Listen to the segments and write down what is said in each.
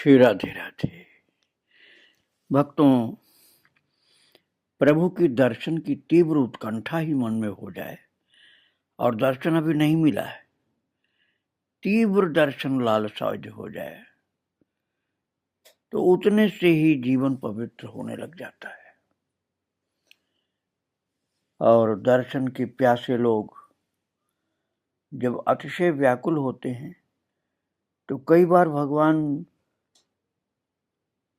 श्री राधे राधे। भक्तों, प्रभु की दर्शन की तीव्र उत्कंठा ही मन में हो जाए और दर्शन अभी नहीं मिला है, तीव्र दर्शन लालसा हो जाए तो उतने से ही जीवन पवित्र होने लग जाता है। और दर्शन के प्यासे लोग जब अतिशय व्याकुल होते हैं तो कई बार भगवान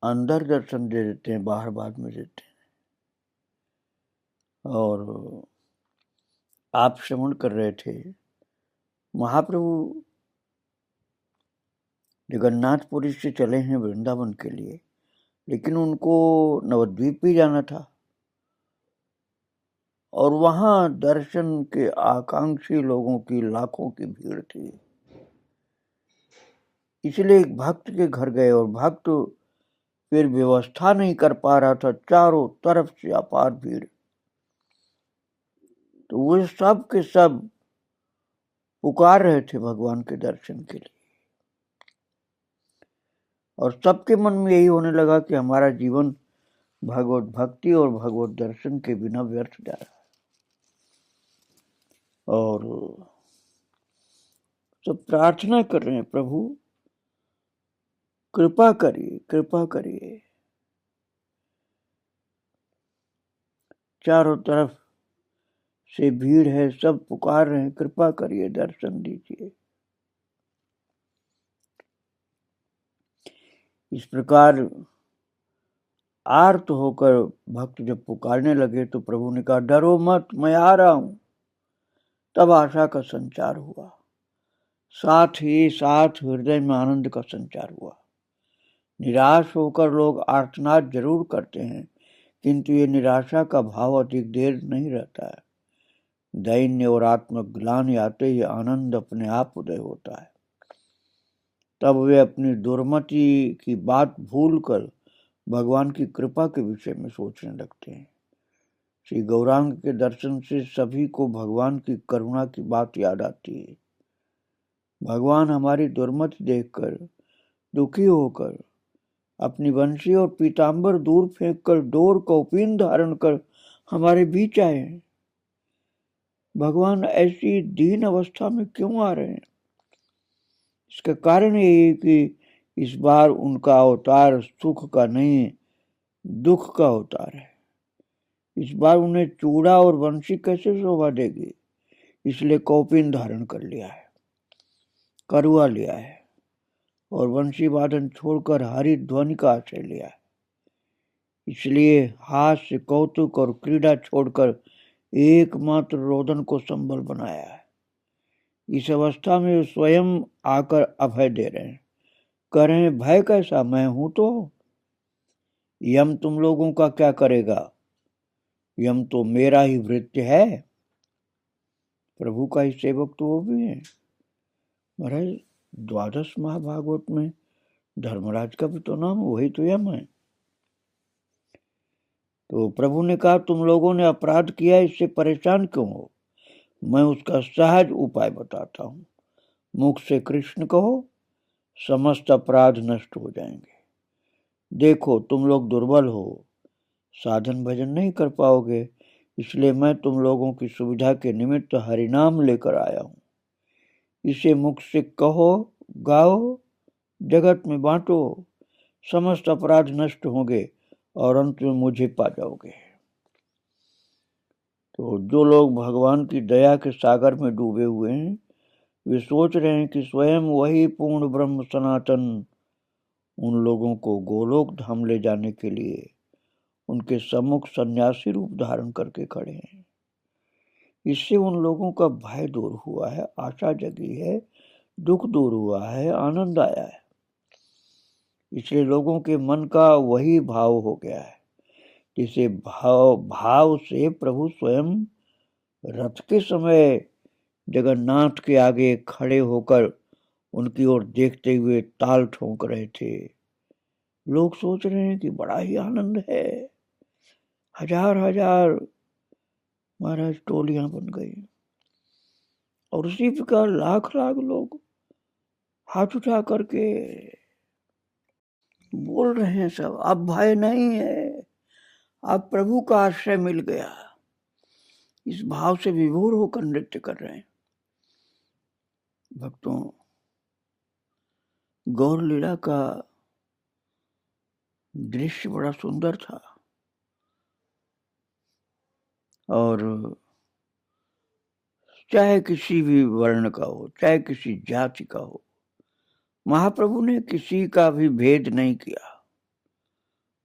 अंदर दर्शन दे देते हैं, बाहर बाद में देते हैं। और आप श्रवण कर रहे थे, महाप्रभु जगन्नाथपुरी से चले हैं वृंदावन के लिए, लेकिन उनको नवद्वीप भी जाना था और वहां दर्शन के आकांक्षी लोगों की लाखों की भीड़ थी। इसलिए एक भक्त के घर गए और भक्त फिर व्यवस्था नहीं कर पा रहा था, चारों तरफ से अपार भीड़। तो वे सब के सब पुकार रहे थे भगवान के दर्शन के लिए और सबके मन में यही होने लगा कि हमारा जीवन भगवत भक्ति और भगवत दर्शन के बिना व्यर्थ जा रहा है। और सब प्रार्थना कर रहे हैं, प्रभु कृपा करिए, कृपा करिए। चारों तरफ से भीड़ है, सब पुकार रहे हैं, कृपा करिए, दर्शन दीजिए। इस प्रकार आर्त होकर भक्त जब पुकारने लगे तो प्रभु ने कहा, डरो मत, मैं आ रहा हूं। तब आशा का संचार हुआ, साथ ही साथ हृदय में आनंद का संचार हुआ। निराश होकर लोग आर्तनाद जरूर करते हैं, किंतु ये निराशा का भाव अधिक देर नहीं रहता है। दैन्य और आत्मग्लानि आते ही आनंद अपने आप उदय होता है। तब वे अपनी दुर्मति की बात भूलकर भगवान की कृपा के विषय में सोचने लगते हैं। श्री गौरांग के दर्शन से सभी को भगवान की करुणा की बात याद आती है। भगवान हमारी दुर्मति देखकर दुखी होकर अपनी वंशी और पीतांबर दूर फेंककर डोर कौपीन धारण कर हमारे बीच आए हैं। भगवान ऐसी दीन अवस्था में क्यों आ रहे हैं? इसका कारण ये है कि इस बार उनका अवतार सुख का नहीं, दुख का अवतार है। इस बार उन्हें चूड़ा और वंशी कैसे शोभा देगी, इसलिए कौपीन धारण कर लिया है, करुआ लिया है और वंशी वादन छोड़कर हरि ध्वनि का आश्रय लिया है। इसलिए हास्य, कौतुक और क्रीड़ा छोड़कर एकमात्र रोदन को संबल बनाया है। इस अवस्था में स्वयं आकर अभय दे रहे हैं, कह रहे हैं, भय कैसा, मैं हूं तो। यम तुम लोगों का क्या करेगा, यम तो मेरा ही भृत्य है। प्रभु का ही सेवक तो वो भी है। महाराज, द्वादश महाभागवत में धर्मराज का भी तो नाम, वही तो यम है। तो प्रभु ने कहा, तुम लोगों ने अपराध किया, इससे परेशान क्यों हो? मैं उसका सहज उपाय बताता हूं। मुख से कृष्ण कहो, समस्त अपराध नष्ट हो जाएंगे। देखो, तुम लोग दुर्बल हो, साधन भजन नहीं कर पाओगे, इसलिए मैं तुम लोगों की सुविधा के निमित्त हरिनाम लेकर आया हूं। इसे मुख से कहो, गाओ, जगत में बांटो, समस्त अपराध नष्ट होंगे और अंत में मुझे पा जाओगे। तो जो लोग भगवान की दया के सागर में डूबे हुए हैं, वे सोच रहे हैं कि स्वयं वही पूर्ण ब्रह्म सनातन उन लोगों को गोलोक धाम ले जाने के लिए उनके सम्मुख सन्यासी रूप धारण करके खड़े हैं। इससे उन लोगों का भय दूर हुआ है, आशा जगी है, दुख दूर हुआ है, आनंद आया है। इसलिए लोगों के मन का वही भाव हो गया है, जिसे भाव से प्रभु स्वयं रथ के समय जगन्नाथ के आगे खड़े होकर उनकी ओर देखते हुए ताल ठोंक रहे थे। लोग सोच रहे हैं कि बड़ा ही आनंद है। हजार हजार महाराज टोलियां बन गई और उसी प्रकार लाख लाख लोग हाथ उठा करके बोल रहे हैं सब, अब भय नहीं है, अब प्रभु का आश्रय मिल गया। इस भाव से विभोर होकर नृत्य कर रहे हैं। भक्तों, गौर लीला का दृश्य बड़ा सुंदर था, और चाहे किसी भी वर्ण का हो, चाहे किसी जाति का हो, महाप्रभु ने किसी का भी भेद नहीं किया।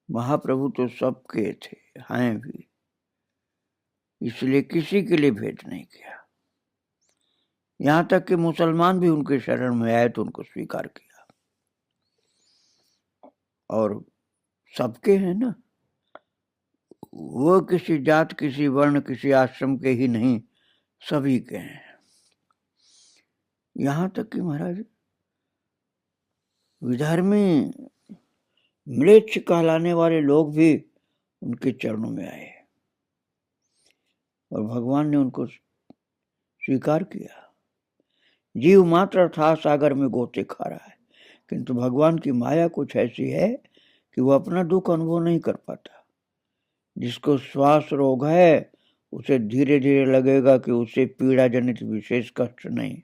महाप्रभु तो सबके थे, हैं भी, इसलिए किसी के लिए भेद नहीं किया। यहां तक कि मुसलमान भी उनके शरण में आए तो उनको स्वीकार किया। और सबके हैं ना, वो किसी जात, किसी वर्ण, किसी आश्रम के ही नहीं, सभी के हैं। यहां तक कि महाराज विधर्मी म्लेच्छ कहलाने वाले लोग भी उनके चरणों में आए और भगवान ने उनको स्वीकार किया। जीव मात्र था सागर में गोते खा रहा है, किंतु भगवान की माया कुछ ऐसी है कि वो अपना दुख अनुभव नहीं कर पाता। जिसको श्वास रोग है उसे धीरे धीरे लगेगा कि उसे पीड़ा जनित विशेष कष्ट नहीं,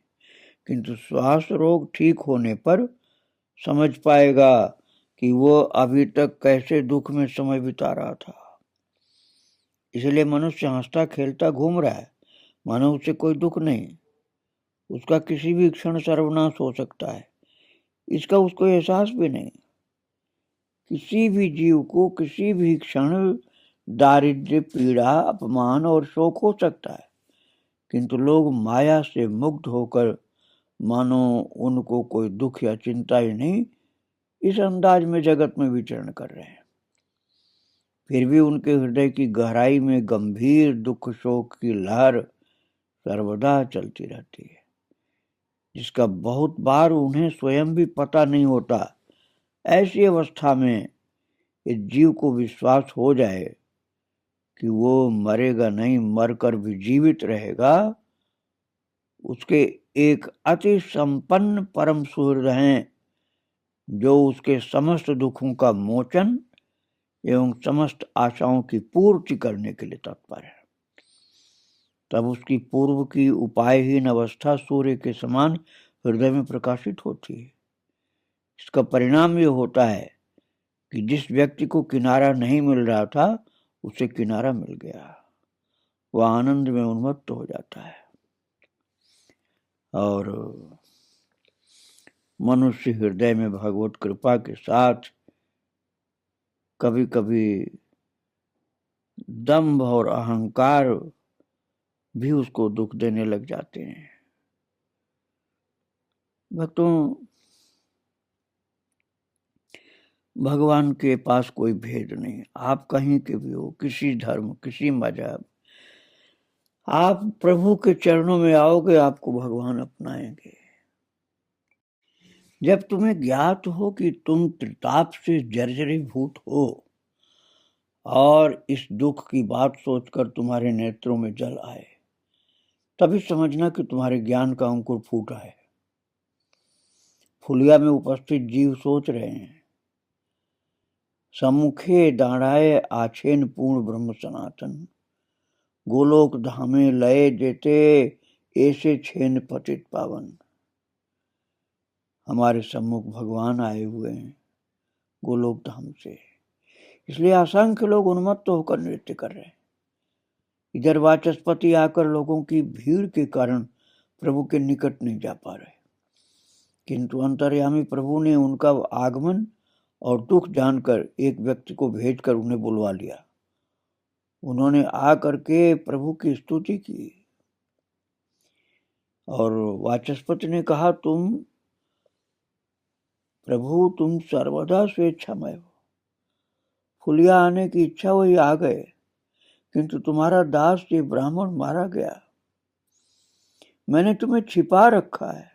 किंतु श्वास रोग ठीक होने पर समझ पाएगा कि वो अभी तक कैसे दुख में समय बिता रहा था। इसलिए मनुष्य हंसता खेलता घूम रहा है, मानो उसे कोई दुख नहीं। उसका किसी भी क्षण सर्वनाश हो सकता है, इसका उसको एहसास भी नहीं। किसी भी जीव को किसी भी क्षण दारिद्र्य, पीड़ा, अपमान और शोक हो सकता है, किंतु लोग माया से मुक्त होकर मानो उनको कोई दुख या चिंता ही नहीं, इस अंदाज में जगत में विचरण कर रहे हैं। फिर भी उनके हृदय की गहराई में गंभीर दुख शोक की लहर सर्वदा चलती रहती है, जिसका बहुत बार उन्हें स्वयं भी पता नहीं होता। ऐसी अवस्था में इस जीव को विश्वास हो जाए कि वो मरेगा नहीं, मरकर भी जीवित रहेगा, उसके एक अति संपन्न परम सुहृद हैं, जो उसके समस्त दुखों का मोचन एवं समस्त आशाओं की पूर्ति करने के लिए तत्पर है। तब उसकी पूर्व की उपायहीन अवस्था सूर्य के समान हृदय में प्रकाशित होती है। इसका परिणाम ये होता है कि जिस व्यक्ति को किनारा नहीं मिल रहा था, उसे किनारा मिल गया। वह आनंद में उन्मत्त हो जाता है और मनुष्य हृदय में भगवत कृपा के साथ कभी कभी दंभ और अहंकार भी उसको दुख देने लग जाते हैं। भक्तों, भगवान के पास कोई भेद नहीं। आप कहीं के भी हो, किसी धर्म, किसी मजहब, आप प्रभु के चरणों में आओगे, आपको भगवान अपनाएंगे। जब तुम्हें ज्ञात हो कि तुम त्रिताप से जर्जरीभूत हो और इस दुख की बात सोचकर तुम्हारे नेत्रों में जल आए, तभी समझना कि तुम्हारे ज्ञान का अंकुर फूटा है। फुलिया में उपस्थित जीव सोच रहे हैं, सम्मुखे दाढ़ाए आछेन पूर्ण ब्रह्म सनातन, गोलोक धामे लय जेते ऐसे छेन पतित पावन। हमारे सम्मुख भगवान आए हुए हैं गोलोक धाम से, इसलिए असंख्य लोग उन्मत्त होकर नृत्य कर रहे हैं। इधर वाचस्पति आकर लोगों की भीड़ के कारण प्रभु के निकट नहीं जा पा रहे, किंतु अंतर्यामी प्रभु ने उनका आगमन और दुख जानकर एक व्यक्ति को भेजकर उन्हें बुलवा लिया। उन्होंने आ करके प्रभु की स्तुति की और वाचस्पति ने कहा, तुम सर्वदा स्वेच्छामय हो। फुलिया आने की इच्छा हुई, आ गए, किंतु तुम्हारा दास ये ब्राह्मण मारा गया। मैंने तुम्हें छिपा रखा है,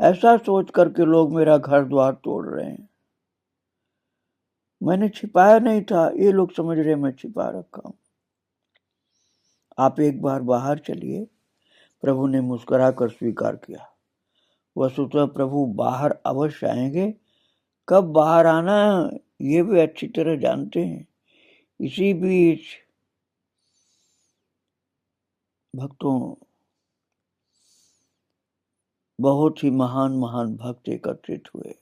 ऐसा सोच करके लोग मेरा घर द्वार तोड़ रहे हैं। मैंने छिपाया नहीं था, ये लोग समझ रहे मैं छिपा रखा हूं। आप एक बार बाहर चलिए। प्रभु ने मुस्कुराकर स्वीकार किया। वस्तुतः प्रभु बाहर अवश्य आएंगे। कब बाहर आना ये भी अच्छी तरह जानते हैं। इसी बीच भक्तों, बहुत ही महान महान भक्त एकत्रित हुए।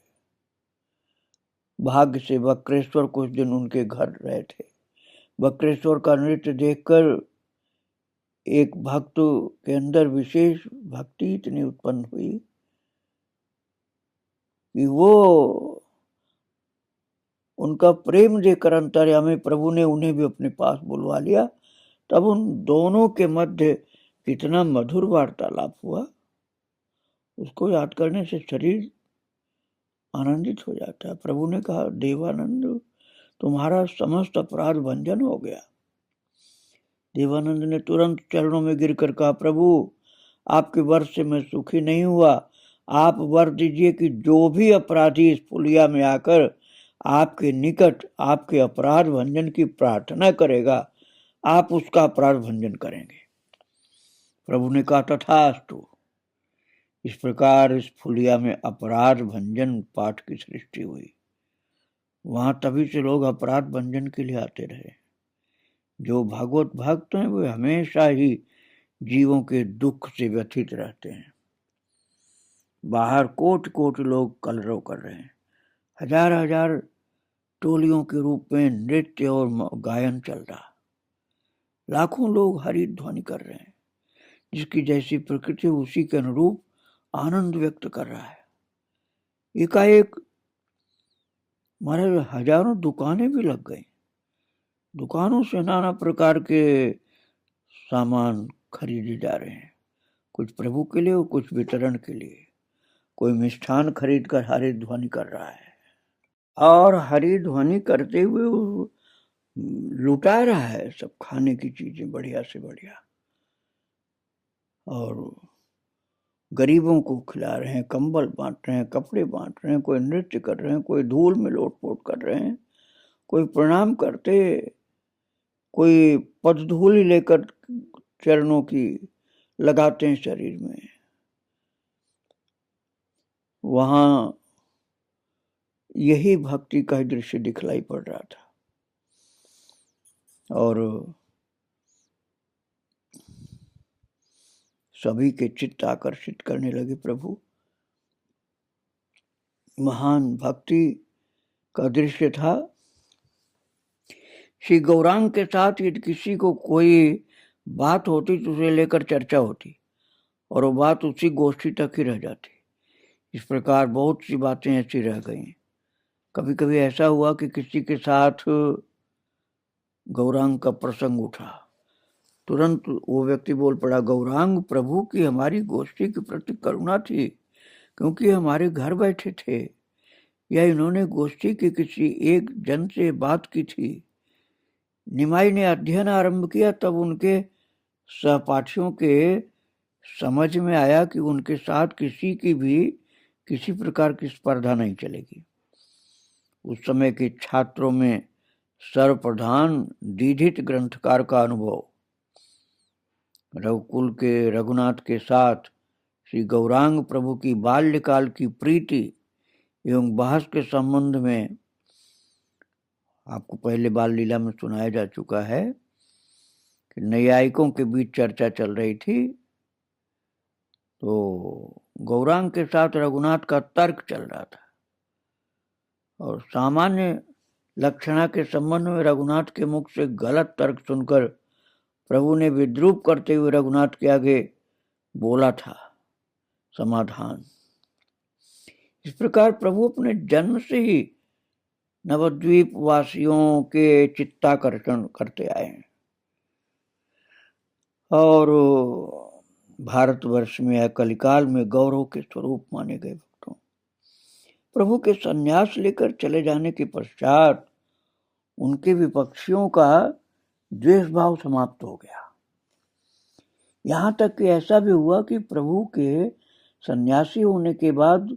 भाग्य से वक्रेश्वर कुछ दिन उनके घर रहे थे। वक्रेश्वर का नृत्य देखकर एक भक्त के अंदर विशेष भक्ति इतनी उत्पन्न हुई कि वो उनका प्रेम देखकर अंतर्यामी प्रभु ने उन्हें भी अपने पास बुलवा लिया। तब उन दोनों के मध्य कितना मधुर वार्तालाप हुआ, उसको याद करने से शरीर आनंदित हो जाता है। प्रभु ने कहा, देवानंद, तुम्हारा समस्त अपराध भंजन हो गया। देवानंद ने तुरंत चरणों में गिरकर कहा, प्रभु, आपके वर से मैं सुखी नहीं हुआ। आप वर दीजिए कि जो भी अपराधी इस पुलिया में आकर आपके निकट आपके अपराध भंजन की प्रार्थना करेगा, आप उसका अपराध भंजन करेंगे। प्रभु ने कहा, तथास्तु। इस प्रकार इस फुलिया में अपराध भंजन पाठ की सृष्टि हुई। वहां तभी से लोग अपराध भंजन के लिए आते रहे। जो भगवत भक्त हैं वे हमेशा ही जीवों के दुख से व्यथित रहते हैं। बाहर कोट कोट लोग कलरव कर रहे हैं, हजार हजार टोलियों के रूप में नृत्य और गायन चल रहा, लाखों लोग हरि ध्वनि कर रहे हैं। जिसकी जैसी प्रकृति उसी के अनुरूप आनंद व्यक्त कर रहा है। एकाएक महाराज हजारों दुकानें भी लग गई। दुकानों से नाना प्रकार के सामान खरीदे जा रहे हैं, कुछ प्रभु के लिए और कुछ वितरण के लिए। कोई मिष्ठान खरीद कर हरि ध्वनि कर रहा है और हरि ध्वनि करते हुए लुटा रहा है सब खाने की चीजें बढ़िया से बढ़िया, और गरीबों को खिला रहे हैं, कंबल बांट रहे हैं, कपड़े बांट रहे हैं, कोई नृत्य कर रहे हैं, कोई धूल में लोटपोट कर रहे हैं, कोई प्रणाम करते, कोई पदधूलि लेकर चरणों की लगाते हैं शरीर में। वहां यही भक्ति का दृश्य दिखलाई पड़ रहा था। और सभी के चित्त आकर्षित करने लगे प्रभु। महान भक्ति का दृश्य था। श्री गौरांग के साथ यदि किसी को कोई बात होती तो उसे लेकर चर्चा होती और वो बात उसी गोष्ठी तक ही रह जाती। इस प्रकार बहुत सी बातें ऐसी रह गई। कभी कभी ऐसा हुआ कि किसी के साथ गौरांग का प्रसंग उठा, तुरंत वो व्यक्ति बोल पड़ा, गौरांग, प्रभु की हमारी गोष्ठी के प्रति करुणा थी क्योंकि हमारे घर बैठे थे, या इन्होंने गोष्ठी के किसी एक जन से बात की थी। निमाई ने अध्ययन आरंभ किया, तब उनके सहपाठियों के समझ में आया कि उनके साथ किसी की भी किसी प्रकार की स्पर्धा नहीं चलेगी। उस समय के छात्रों में सर्वप्रधान दीधित ग्रंथकार का अनुभव, रघुकुल के रघुनाथ के साथ श्री गौरांग प्रभु की बाल्यकाल की प्रीति एवं बहस के संबंध में आपको पहले बाल लीला में सुनाया जा चुका है कि नैयायिकों के बीच चर्चा चल रही थी। तो गौरांग के साथ रघुनाथ का तर्क चल रहा था और सामान्य लक्षणा के संबंध में रघुनाथ के मुख से गलत तर्क सुनकर प्रभु ने विद्रूप करते हुए रघुनाथ के आगे बोला था समाधान। इस प्रकार प्रभु अपने जन्म से ही नवद्वीप वासियों के चित्ताकर्षण करते आए हैं और भारतवर्ष में कलिकाल में गौरव के स्वरूप माने गए भक्तों। प्रभु के संन्यास लेकर चले जाने के पश्चात उनके विपक्षियों का द्वेष भाव समाप्त हो गया। यहाँ तक कि ऐसा भी हुआ कि प्रभु के सन्यासी होने के बाद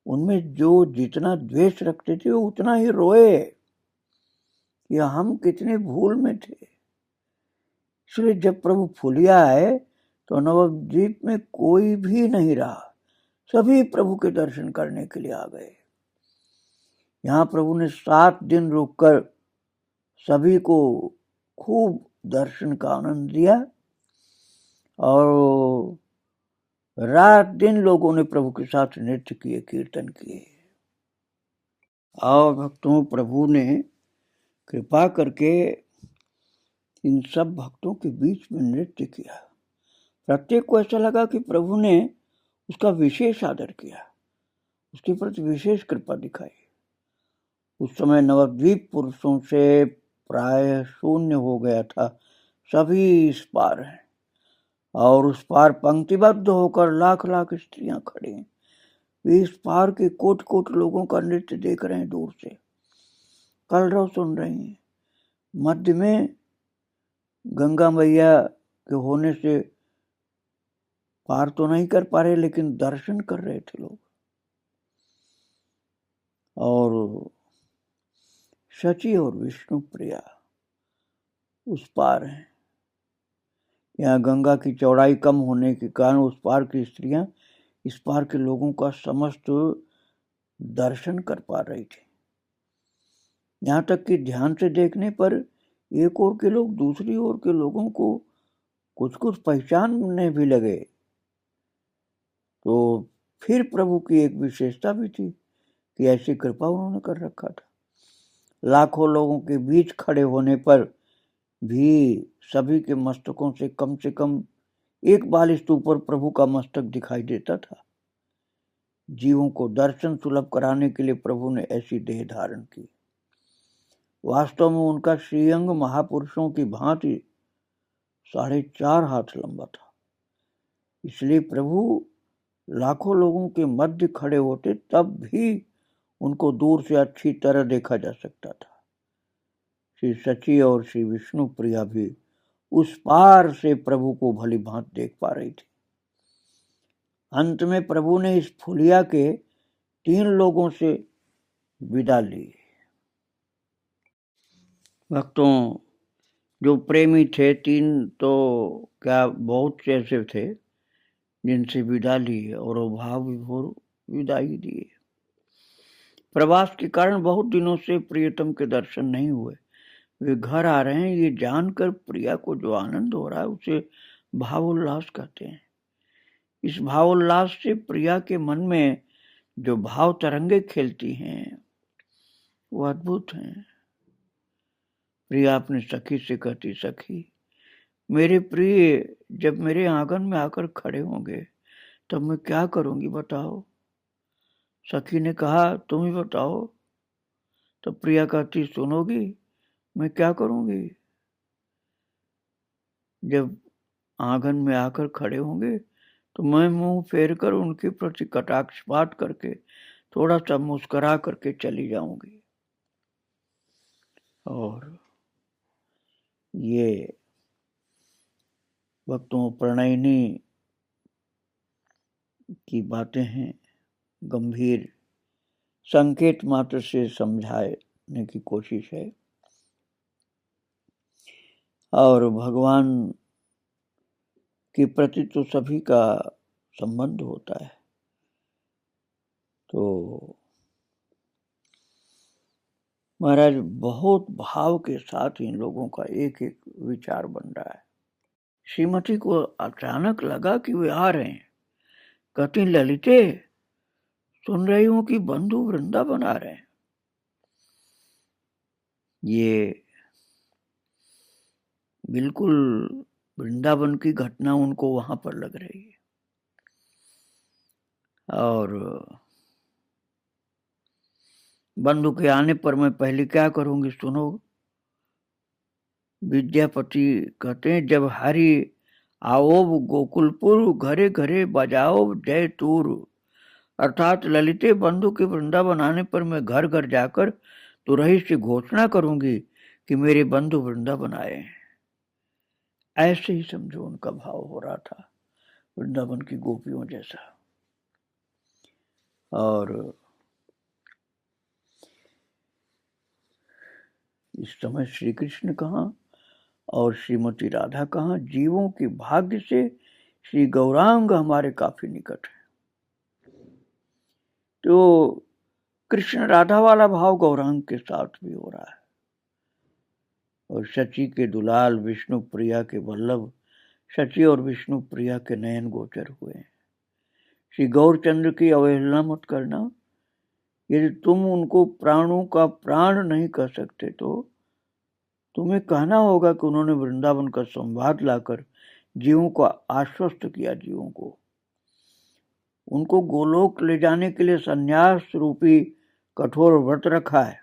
उनमें जो जितना द्वेष रखते थे वो उतना ही रोए कि हम कितने भूल में थे। इसलिए जब प्रभु फुलिया आए तो नवद्वीप में कोई भी नहीं रहा, सभी प्रभु के दर्शन करने के लिए आ गए। यहाँ प्रभु ने 7 दिन रुककर सभी को खूब दर्शन का आनंद दिया और रात दिन लोगों ने प्रभु के साथ नृत्य किए, कीर्तन किए। और भक्तों, प्रभु ने कृपा करके इन सब भक्तों के बीच में नृत्य किया। प्रत्येक को ऐसा लगा कि प्रभु ने उसका विशेष आदर किया, उसके प्रति विशेष कृपा दिखाई। उस समय नवद्वीप पुरुषों से प्राय शून्य हो गया था, सभी इस पार हैं और उस पार पंक्तिबद्ध होकर लाख लाख स्त्रियां खड़ी हैं। वे इस पार के कोट कोट लोगों का नृत्य देख रहे हैं, दूर से कलरव सुन रही हैं। मध्य में गंगा मैया के होने से पार तो नहीं कर पा रहे, लेकिन दर्शन कर रहे थे लोग। और शची और विष्णु प्रिया उस पार हैं। यहाँ गंगा की चौड़ाई कम होने के कारण उस पार की स्त्रियां इस पार के लोगों का समस्त दर्शन कर पा रही थी। यहाँ तक कि ध्यान से देखने पर एक ओर के लोग दूसरी ओर के लोगों को कुछ कुछ पहचानने भी लगे। तो फिर प्रभु की एक विशेषता भी थी कि ऐसी कृपा उन्होंने कर रखा था। लाखों लोगों के बीच खड़े होने पर भी सभी के मस्तकों से कम एक बालिश ऊपर प्रभु का मस्तक दिखाई देता था। जीवों को दर्शन सुलभ कराने के लिए प्रभु ने ऐसी देह धारण की। वास्तव में उनका श्रीअंग महापुरुषों की भांति 4.5 हाथ लंबा था। इसलिए प्रभु लाखों लोगों के मध्य खड़े होते तब भी उनको दूर से अच्छी तरह देखा जा सकता था। श्री सची और श्री विष्णु प्रिया भी उस पार से प्रभु को भली भांति देख पा रही थी। अंत में प्रभु ने इस फुलिया के 3 लोगों से विदा ली। भक्तों, जो प्रेमी थे 3 तो क्या बहुत से ऐसे थे जिनसे विदा ली और भाव विभोर विदाई दिए। प्रवास के कारण बहुत दिनों से प्रियतम के दर्शन नहीं हुए। वे घर आ रहे हैं, ये जानकर प्रिया को जो आनंद हो रहा है उसे भावोल्लास कहते हैं। इस भावोल्लास से प्रिया के मन में जो भाव तरंगे खेलती हैं वो अद्भुत हैं। प्रिया अपनी सखी से कहती, सखी मेरे प्रिय जब मेरे आंगन में आकर खड़े होंगे तब मैं क्या करूंगी बताओ। सखी ने कहा, तुम ही बताओ। तो प्रिया कहती, सुनोगी मैं क्या करूंगी। जब आंगन में आकर खड़े होंगे तो मैं मुंह फेर कर उनके प्रति कटाक्षपात करके थोड़ा सा मुस्कुरा करके चली जाऊंगी। और ये भक्तों प्रणयिनी की बातें हैं, गंभीर संकेत मात्र से समझाने की कोशिश है। और भगवान के प्रति तो सभी का संबंध होता है। तो महाराज बहुत भाव के साथ इन लोगों का एक एक विचार बन रहा है। श्रीमती को अचानक लगा कि वे आ रहे हैं। कहती, ललिते सुन रही हूं कि बंधु वृंदावन आ रहे हैं। ये बिल्कुल वृंदावन की घटना उनको वहां पर लग रही है। और बंधु के आने पर मैं पहले क्या करूंगी सुनो। विद्यापति कहते हैं, जब हरि आओ गोकुलपुर घरे घरे बजाओ जय तूर। अर्थात ललिते बंधु के वृंदावन आने पर मैं घर घर जाकर तुरही से घोषणा करूंगी कि मेरे बंधु वृंदावन आए हैं। ऐसे ही समझो उनका भाव हो रहा था वृंदावन की गोपियों जैसा। और इस समय श्री कृष्ण कहाँ और श्रीमती राधा कहाँ। जीवों के भाग्य से श्री गौरांग हमारे काफी निकट है। तो कृष्ण राधा वाला भाव गौरांग के साथ भी हो रहा है। और शची के दुलाल विष्णु प्रिया के वल्लभ शची और विष्णु प्रिया के नयन गोचर हुए। श्री गौरचंद्र की अवहेलना मत करना। यदि तुम उनको प्राणों का प्राण नहीं कह सकते तो तुम्हें कहना होगा कि उन्होंने वृंदावन का संवाद लाकर जीवों को आश्वस्त किया। जीवों को उनको गोलोक ले जाने के लिए संन्यास रूपी कठोर व्रत रखा है।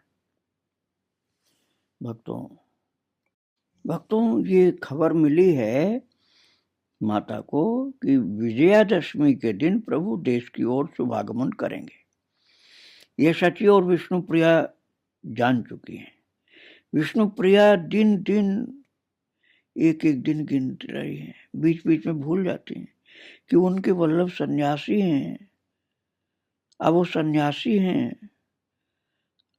भक्तों ये खबर मिली है माता को कि विजयादशमी के दिन प्रभु देश की ओर शुभागमन करेंगे। ये शची और विष्णु प्रिया जान चुकी हैं। विष्णु प्रिया दिन दिन एक एक दिन गिन रही हैं, बीच बीच में भूल जाती हैं कि उनके वल्लभ सन्यासी हैं। अब वो सन्यासी हैं,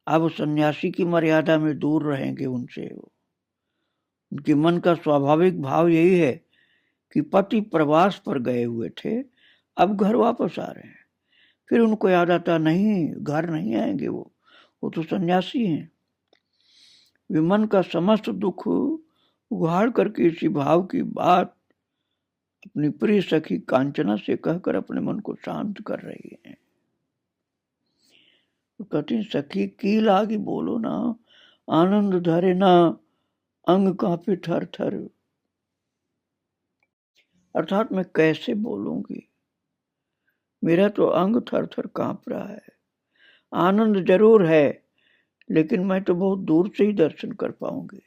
अब सन्यासी की मर्यादा में दूर रहेंगे उनसे। उनके मन का स्वाभाविक भाव यही है कि पति प्रवास पर गए हुए थे, अब घर वापस आ रहे हैं। फिर उनको याद आता नहीं, घर नहीं आएंगे, वो तो सन्यासी हैं। वे मन का समस्त दुख उघाड़ करके इसी भाव की बात अपनी प्रिय सखी कांचना से कहकर अपने मन को शांत कर रही है। तो कहती सखी की लागी बोलो ना, आनंद धरे ना अंग कांपे थर थर। अर्थात मैं कैसे बोलूंगी, मेरा तो अंग थर थर कांप रहा है। आनंद जरूर है लेकिन मैं तो बहुत दूर से ही दर्शन कर पाऊंगी।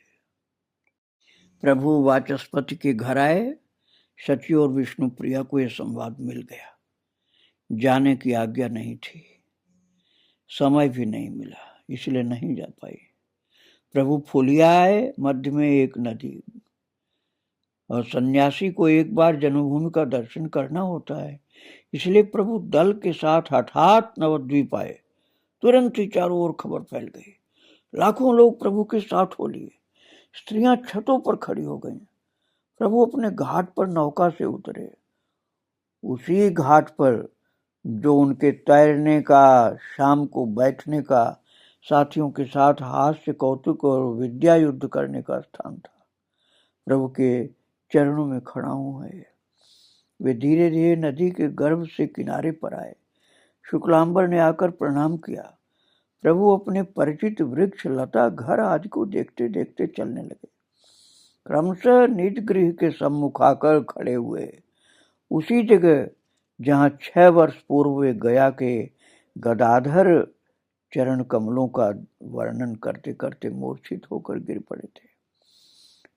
प्रभु वाचस्पति के घर आए। शची और विष्णु प्रिया को यह संवाद मिल गया। जाने की आज्ञा नहीं थी, समय भी नहीं मिला, इसलिए नहीं जा पाई। प्रभु फुलिया आए, मध्य में एक नदी, और सन्यासी को एक बार जन्मभूमि का दर्शन करना होता है, इसलिए प्रभु दल के साथ हठात नवद्वीप आए। तुरंत ही चारों ओर खबर फैल गई। लाखों लोग प्रभु के साथ हो लिए। स्त्रियां छतों पर खड़ी हो गईं। प्रभु अपने घाट पर नौका से उतरे, उसी घाट पर जो उनके तैरने का, शाम को बैठने का, साथियों के साथ हास्य कौतुक और विद्या युद्ध करने का स्थान था। प्रभु के चरणों में खड़ा हूं है। वे धीरे धीरे नदी के गर्भ से किनारे पर आए। शुक्लांबर ने आकर प्रणाम किया। प्रभु अपने परिचित वृक्ष, लता, घर आदि को देखते देखते चलने लगे। क्रमशः निज गृह के सम्मुख आकर खड़े हुए, उसी जगह जहां 6 वर्ष पूर्व वे गया के गदाधर चरण कमलों का वर्णन करते करते मूर्छित होकर गिर पड़े थे।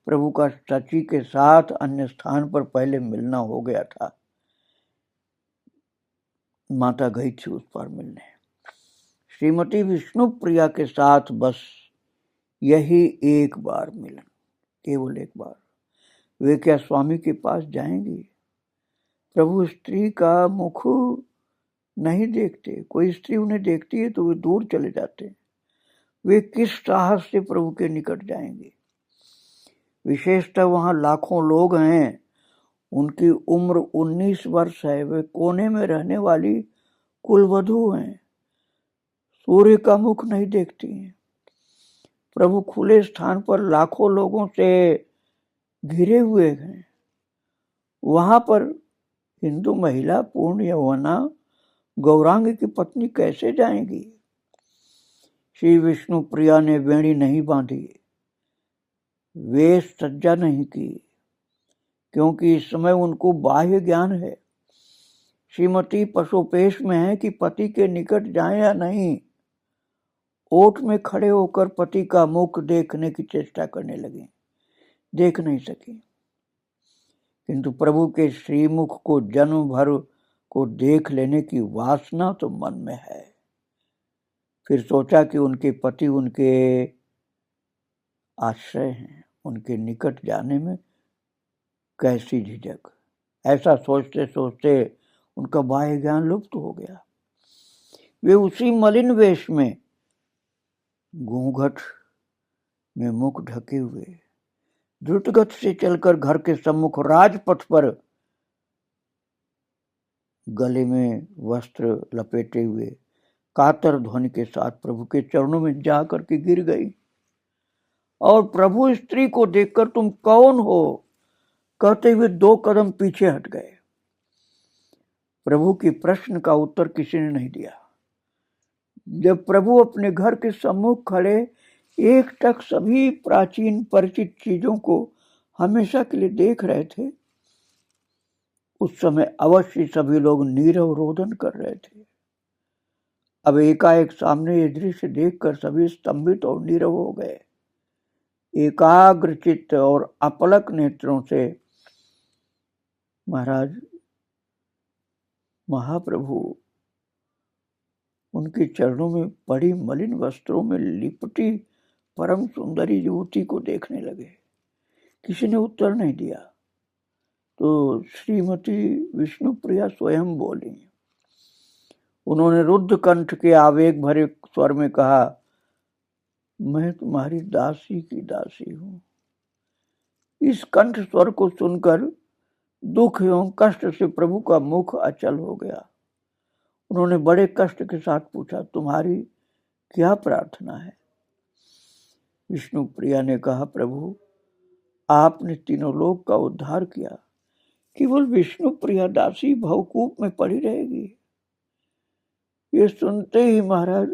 प्रभु का शची के साथ अन्य स्थान पर पहले मिलना हो गया था। माता गई थी उस पर मिलने। श्रीमती विष्णु प्रिया के साथ बस यही एक बार मिलन, केवल एक बार। वे क्या स्वामी के पास जाएंगी? प्रभु स्त्री का मुख नहीं देखते। कोई स्त्री उन्हें देखती है तो वे दूर चले जाते। वे किस साहस से प्रभु के निकट जाएंगे? विशेषतः वहां लाखों लोग हैं। उनकी उम्र 19 वर्ष है। वे कोने में रहने वाली कुलवधू हैं। सूर्य का मुख नहीं देखती हैं। प्रभु खुले स्थान पर लाखों लोगों से घिरे हुए हैं। वहां पर हिंदू महिला पूर्ण यौवना गौरांग की पत्नी कैसे जाएंगी? श्री विष्णु प्रिया ने वेणी नहीं बांधी, वेश सज्जा नहीं की, क्योंकि इस समय उनको बाह्य ज्ञान है। श्रीमती पशुपेश में है कि पति के निकट जाए या नहीं। ओट में खड़े होकर पति का मुख देखने की चेष्टा करने लगे, देख नहीं सकी। किंतु प्रभु के श्रीमुख को जन्म भर को देख लेने की वासना तो मन में है। फिर सोचा कि उनके पति उनके आश्रय हैं, उनके निकट जाने में कैसी झिझक। ऐसा सोचते सोचते उनका बाह्य ज्ञान लुप्त हो गया। वे उसी मलिन वेश में, घूंघट में मुख ढके हुए, द्रुतगति से चलकर घर के सम्मुख राजपथ पर गले में वस्त्र लपेटे हुए कातर ध्वनि के साथ प्रभु के चरणों में जा करके गिर गई और प्रभु स्त्री को देखकर तुम कौन हो कहते हुए 2 कदम पीछे हट गए। प्रभु के प्रश्न का उत्तर किसी ने नहीं दिया। जब प्रभु अपने घर के सम्मुख खड़े एकटक सभी प्राचीन परिचित चीजों को हमेशा के लिए देख रहे थे, उस समय अवश्य सभी लोग नीरव रोदन कर रहे थे। अब एकाएक सामने ये दृश्य देखकर सभी स्तंभित और नीरव हो गए। एकाग्र चित्त और अपलक नेत्रों से महाराज महाप्रभु उनके चरणों में पड़ी मलिन वस्त्रों में लिपटी परम सुंदरी युवती को देखने लगे। किसी ने उत्तर नहीं दिया तो श्रीमती विष्णुप्रिया स्वयं बोली। उन्होंने रुद्ध कंठ के आवेग भरे स्वर में कहा, मैं तुम्हारी दासी की दासी हूं। इस कंठ स्वर को सुनकर दुख एवं कष्ट से प्रभु का मुख अचल हो गया। उन्होंने बड़े कष्ट के साथ पूछा, तुम्हारी क्या प्रार्थना है? विष्णु प्रिया ने कहा, प्रभु आपने तीनों लोक का उद्धार किया, केवल विष्णु प्रिया दासी भवकूप में पड़ी रहेगी। ये सुनते ही महाराज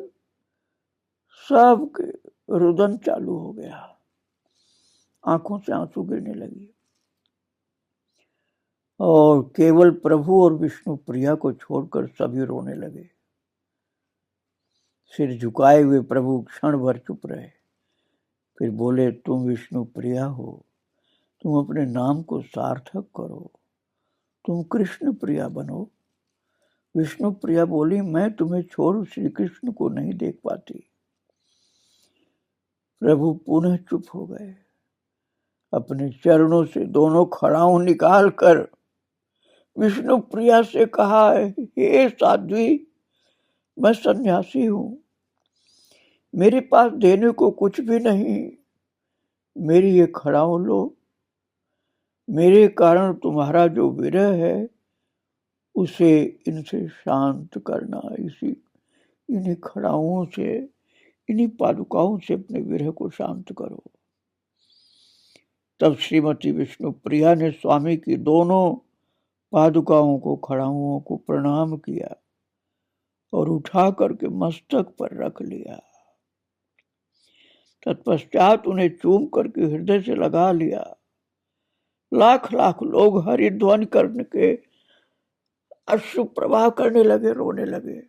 सबके रुदन चालू हो गया, आंखों से आंसू गिरने लगी और केवल प्रभु और विष्णु प्रिया को छोड़कर सभी रोने लगे। सिर झुकाए हुए प्रभु क्षण भर चुप रहे, फिर बोले, तुम विष्णु प्रिया हो, तुम अपने नाम को सार्थक करो, तुम कृष्ण प्रिया बनो। विष्णु प्रिया बोली, मैं तुम्हें छोड़ श्री कृष्ण को नहीं देख पाती। प्रभु पुनः चुप हो गए। अपने चरणों से दोनों खड़ाऊ निकाल कर विष्णु प्रिया से कहा, हे साध्वी, मैं सन्यासी हूं, मेरे पास देने को कुछ भी नहीं, मेरी ये खड़ाऊ लो। मेरे कारण तुम्हारा जो विरह है उसे इनसे शांत करना, इन्हीं खड़ाओं से, इन्हीं पादुकाओं से अपने विरह को शांत करो। तब श्रीमती विष्णु प्रिया ने स्वामी की दोनों पादुकाओं को, खड़ाओं को प्रणाम किया और उठा करके मस्तक पर रख लिया। तत्पश्चात उन्हें चूम करके हृदय से लगा लिया। लाख लाख लोग हरिध्वनि करने के अश्रु प्रवाह करने लगे, रोने लगे।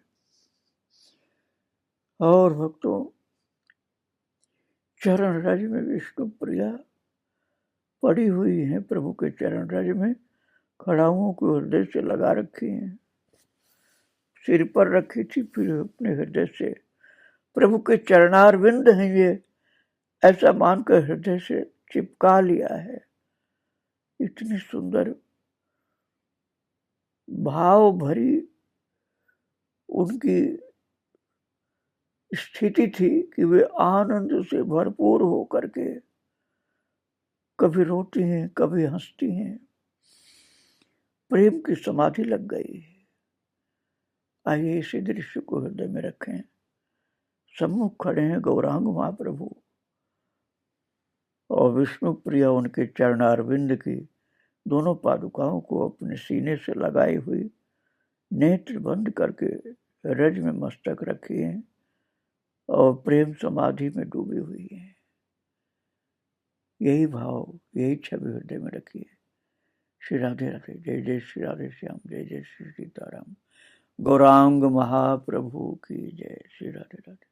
और भक्तों, चरण रज में विष्णु प्रिया पड़ी हुई है, प्रभु के चरण रज में खड़ाओं को हृदय से लगा रखी है, सिर पर रखी थी, फिर अपने हृदय से प्रभु के चरणारविंद हैं ये, ऐसा मानकर हृदय से चिपका लिया है। इतनी सुंदर भाव भरी उनकी स्थिति थी कि वे आनंद से भरपूर होकर के कभी रोती हैं, कभी हंसती हैं। प्रेम की समाधि लग गई। आइए इसी दृश्य को हृदय में रखें। सम्मुख खड़े हैं गौरांग महाप्रभु और विष्णु प्रिया उनके चरणारविंद की दोनों पादुकाओं को अपने सीने से लगाई हुई, नेत्र बंद करके रज में मस्तक रखी है और प्रेम समाधि में डूबी हुई है। यही भाव, यही छवि हृदय में रखी है। श्री राधे राधे। जय जय श्री राधे श्याम, जय जय श्री सीताराम। गौरांग महाप्रभु की जय। श्री राधे राधे।